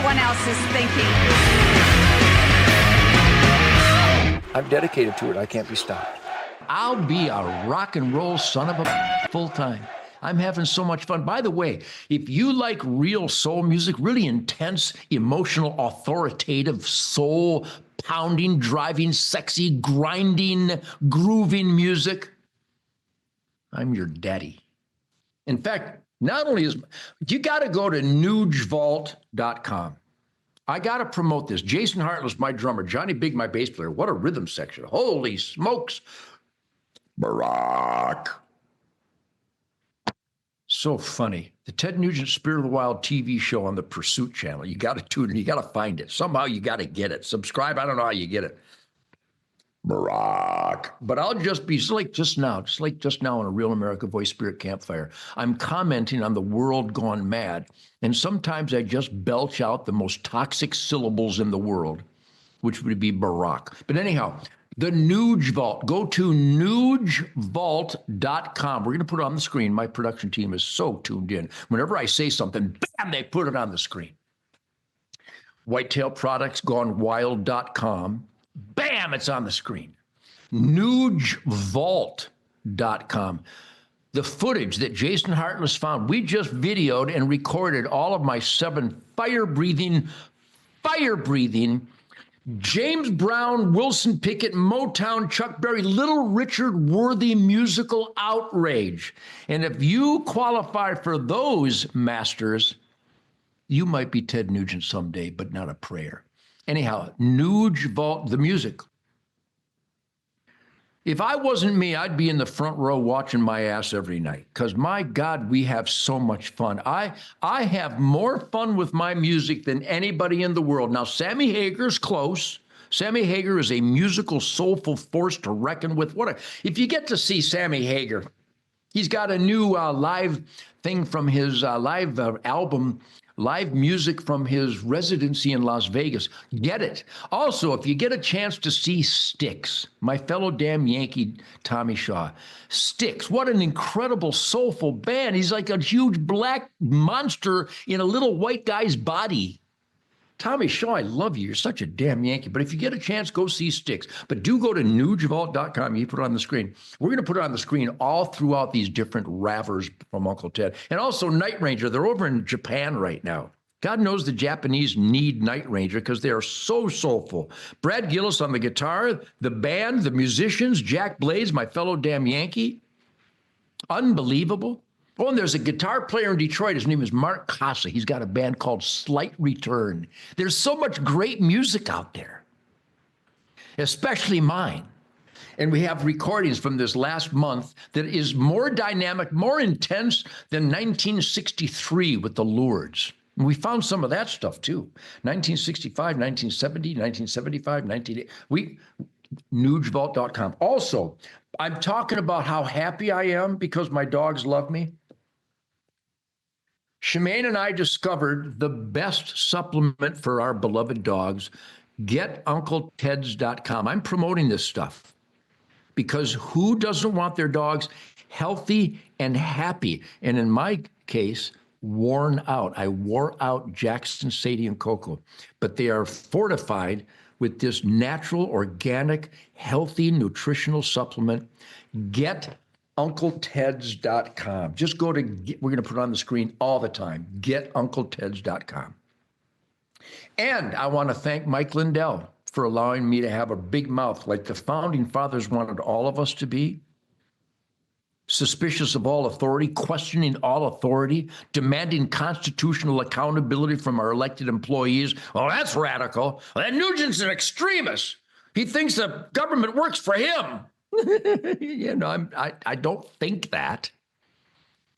everyone else is thinking. I'm dedicated to it. I can't be stopped. I'll be a rock and roll son of a full time. I'm having so much fun. By the way, if you like real soul music, really intense, emotional, authoritative, soul pounding, driving, sexy, grinding, grooving music, I'm your daddy. In fact, not only is, you got to go to nugevault.com. I got to promote this. Jason Hartless, my drummer. Johnny Big, my bass player. What a rhythm section. Holy smokes. Barack. So funny. The Ted Nugent Spirit of the Wild TV show on the Pursuit channel. You got to tune in. You got to find it. Somehow you got to get it. Subscribe. I don't know how you get it. Barack. But I'll just be just like just now on a Real America Voice Spirit Campfire. I'm commenting on the world gone mad. And sometimes I just belch out the most toxic syllables in the world, which would be Barack. But anyhow, the Nuge Vault. Go to nugevault.com. We're going to put it on the screen. My production team is so tuned in. Whenever I say something, bam, they put it on the screen. Whitetailproductsgonewild.com. Bam, it's on the screen. Nugevault.com. The footage that Jason Hartless found, we just videoed and recorded all of my 7 fire-breathing, James Brown, Wilson Pickett, Motown, Chuck Berry, Little Richard Worthy musical outrage. And if you qualify for those masters, you might be Ted Nugent someday, but not a prayer. Anyhow, Nuge Vault, the music. If I wasn't me, I'd be in the front row watching my ass every night because, my God, we have so much fun. I have more fun with my music than anybody in the world. Now, Sammy Hagar's close. Sammy Hagar is a musical, soulful force to reckon with. If you get to see Sammy Hagar, he's got a new live thing from his live album, live music from his residency in Las Vegas. Get it. Also, if you get a chance to see Styx, my fellow damn Yankee Tommy Shaw. Styx, what an incredible, soulful band. He's like a huge black monster in a little white guy's body. Tommy Shaw, I love you. You're such a damn Yankee. But if you get a chance, go see Styx. But do go to nugevault.com. You put it on the screen. We're going to put it on the screen all throughout these different ravers from Uncle Ted. And also Night Ranger. They're over in Japan right now. God knows the Japanese need Night Ranger because they are so soulful. Brad Gillis on the guitar, the band, the musicians, Jack Blades, my fellow damn Yankee. Unbelievable. Oh, and there's a guitar player in Detroit. His name is Mark Casa. He's got a band called Slight Return. There's so much great music out there, especially mine. And we have recordings from this last month that is more dynamic, more intense than 1963 with the Lourdes. And we found some of that stuff too. 1965, 1970, 1975, 1980. Nugevault.com. Also, I'm talking about how happy I am because my dogs love me. Shemaine and I discovered the best supplement for our beloved dogs, GetUncleTeds.com. I'm promoting this stuff because who doesn't want their dogs healthy and happy? And in my case, worn out. I wore out Jackson, Sadie, and Coco, but they are fortified with this natural, organic, healthy, nutritional supplement. GetUncleTeds.com. Just go to, we're going to put it on the screen all the time, GetUncleTeds.com. And I want to thank Mike Lindell for allowing me to have a big mouth like the founding fathers wanted all of us to be. Suspicious of all authority, questioning all authority, demanding constitutional accountability from our elected employees. Well, that's radical. That Nugent's an extremist. He thinks the government works for him. You know, I don't think that.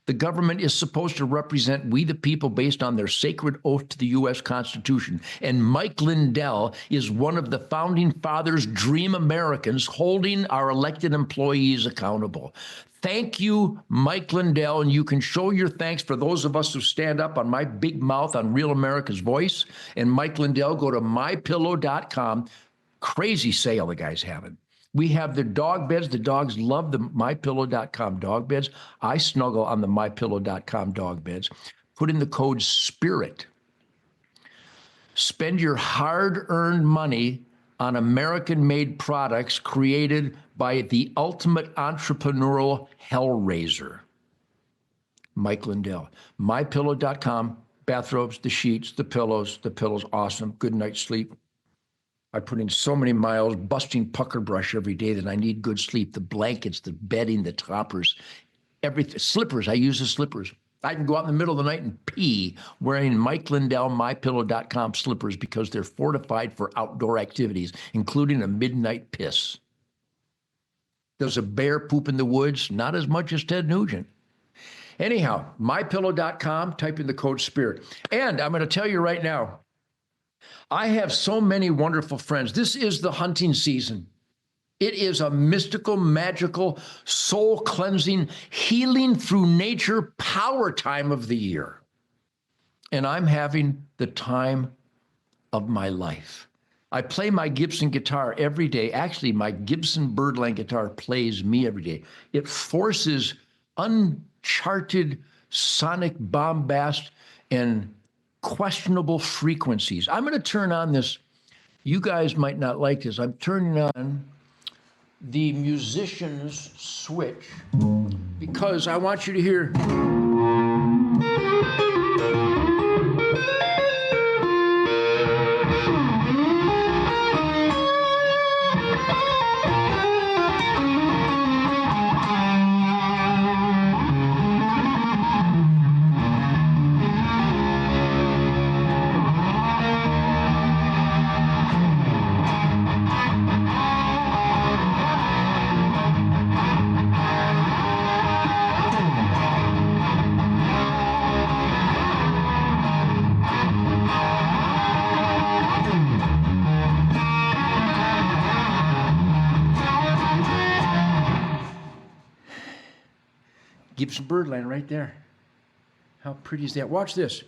The government is supposed to represent we the people based on their sacred oath to the U.S. Constitution. And Mike Lindell is one of the founding fathers' dream Americans holding our elected employees accountable. Thank you, Mike Lindell, and you can show your thanks for those of us who stand up on my big mouth on Real America's Voice. And Mike Lindell, go to MyPillow.com. Crazy sale the guy's having. We have the dog beds. The dogs love the MyPillow.com dog beds. I snuggle on the MyPillow.com dog beds. Put in the code SPIRIT. Spend your hard-earned money on American-made products created by the ultimate entrepreneurial hellraiser, Mike Lindell. MyPillow.com, bathrobes, the sheets, the pillows, awesome, good night's sleep. I put in so many miles busting pucker brush every day that I need good sleep. The blankets, the bedding, the toppers, everything. Slippers, I use the slippers. I can go out in the middle of the night and pee wearing Mike Lindell, MyPillow.com slippers because they're fortified for outdoor activities, including a midnight piss. Does a bear poop in the woods? Not as much as Ted Nugent. Anyhow, MyPillow.com, type in the code SPIRIT. And I'm going to tell you right now, I have so many wonderful friends. This is the hunting season. It is a mystical, magical, soul-cleansing, healing through nature power time of the year. And I'm having the time of my life. I play my Gibson guitar every day. Actually, my Gibson Birdland guitar plays me every day. It forces uncharted sonic bombast and questionable frequencies. I'm going to turn on this. You guys might not like this. I'm turning on the musician's switch because I want you to hear. Gibson Birdland right there. How pretty is that? Watch this.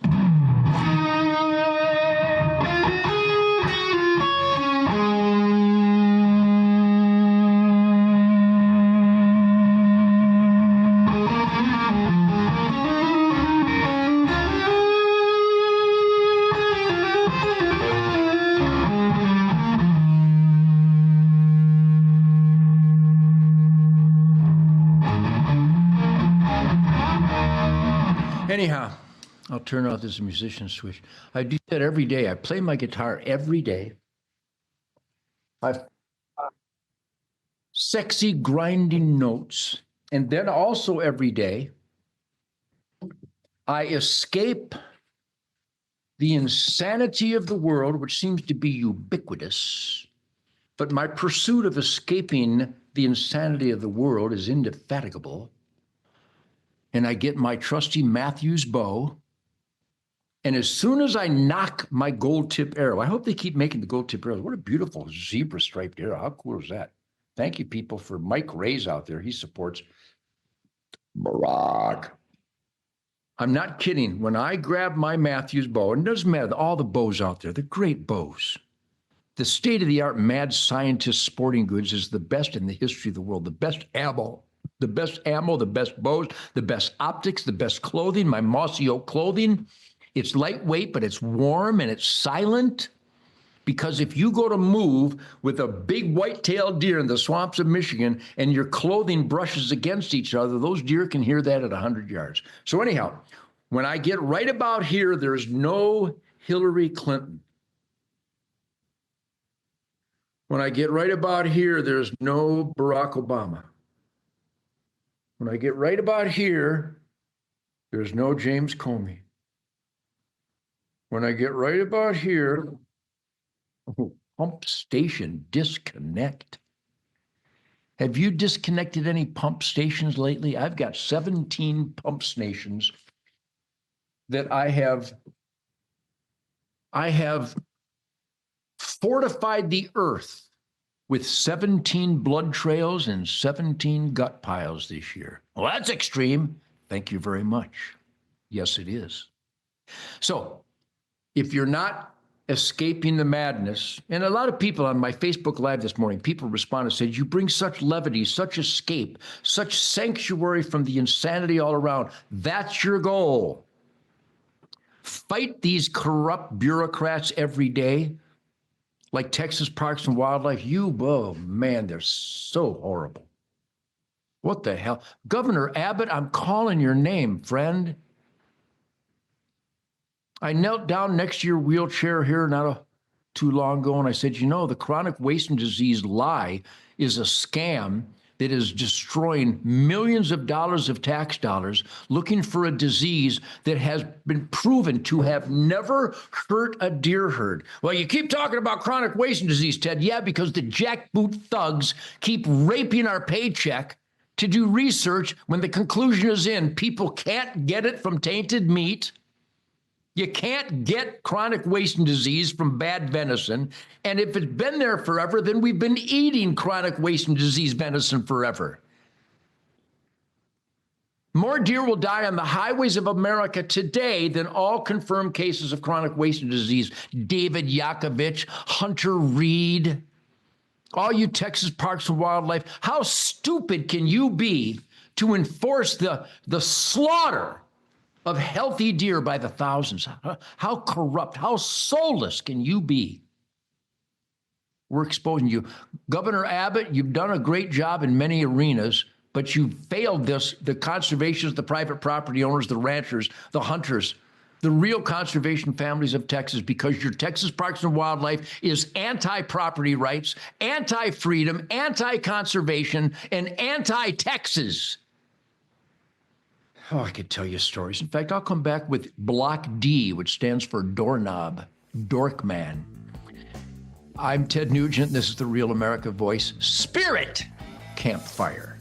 Anyhow, I'll turn off this musician switch. I do that every day. I play my guitar every day. I've sexy grinding notes. And then also every day, I escape the insanity of the world, which seems to be ubiquitous. But my pursuit of escaping the insanity of the world is indefatigable. And I get my trusty Mathews bow. And as soon as I knock my gold tip arrow, I hope they keep making the gold tip arrows. What a beautiful zebra striped arrow. How cool is that? Thank you, people, for Mike Ray's out there. He supports Barack. I'm not kidding. When I grab my Mathews bow, and it doesn't matter, all the bows out there, they're great bows. The state-of-the-art mad scientist sporting goods is the best in the history of the world, the best ammo. The best bows, the best optics, the best clothing, my mossy oak clothing. It's lightweight, but it's warm and it's silent. Because if you go to move with a big white-tailed deer in the swamps of Michigan and your clothing brushes against each other, those deer can hear that at 100 yards. So anyhow, when I get right about here, there's no Hillary Clinton. When I get right about here, there's no Barack Obama. When I get right about here, there's no James Comey. When I get right about here, pump station disconnect. Have you disconnected any pump stations lately? I've got 17 pump stations that I have fortified the earth with 17 blood trails and 17 gut piles this year. Well, that's extreme. Thank you very much. Yes, it is. So if you're not escaping the madness, and a lot of people on my Facebook Live this morning, people responded and said, you bring such levity, such escape, such sanctuary from the insanity all around. That's your goal. fight these corrupt bureaucrats every day, like Texas Parks and Wildlife, oh man, they're so horrible. What the hell? Governor Abbott, I'm calling your name, friend. I knelt down next to your wheelchair here not too long ago, and I said, you know, the chronic wasting disease lie is a scam that is destroying millions of dollars of tax dollars looking for a disease that has been proven to have never hurt a deer herd. Well, you keep talking about chronic wasting disease, Ted. Yeah, because the jackboot thugs keep raping our paycheck to do research when the conclusion is in. People can't get it from tainted meat. You can't get chronic wasting disease from bad venison. And if it's been there forever, then we've been eating chronic wasting disease venison forever. More deer will die on the highways of America today than all confirmed cases of chronic wasting disease. David Yakovich, Hunter Reed, all you Texas Parks and Wildlife, how stupid can you be to enforce the slaughter of healthy deer by the thousands? How corrupt, how soulless can you be? We're exposing you. Governor Abbott, you've done a great job in many arenas, but you failed the conservationists, the private property owners, the ranchers, the hunters, the real conservation families of Texas, because your Texas Parks and Wildlife is anti-property rights, anti-freedom, anti-conservation, and anti-Texas. Oh, I could tell you stories. In fact, I'll come back with Block D, which stands for doorknob, dorkman. I'm Ted Nugent. This is the Real America Voice. Spirit Campfire.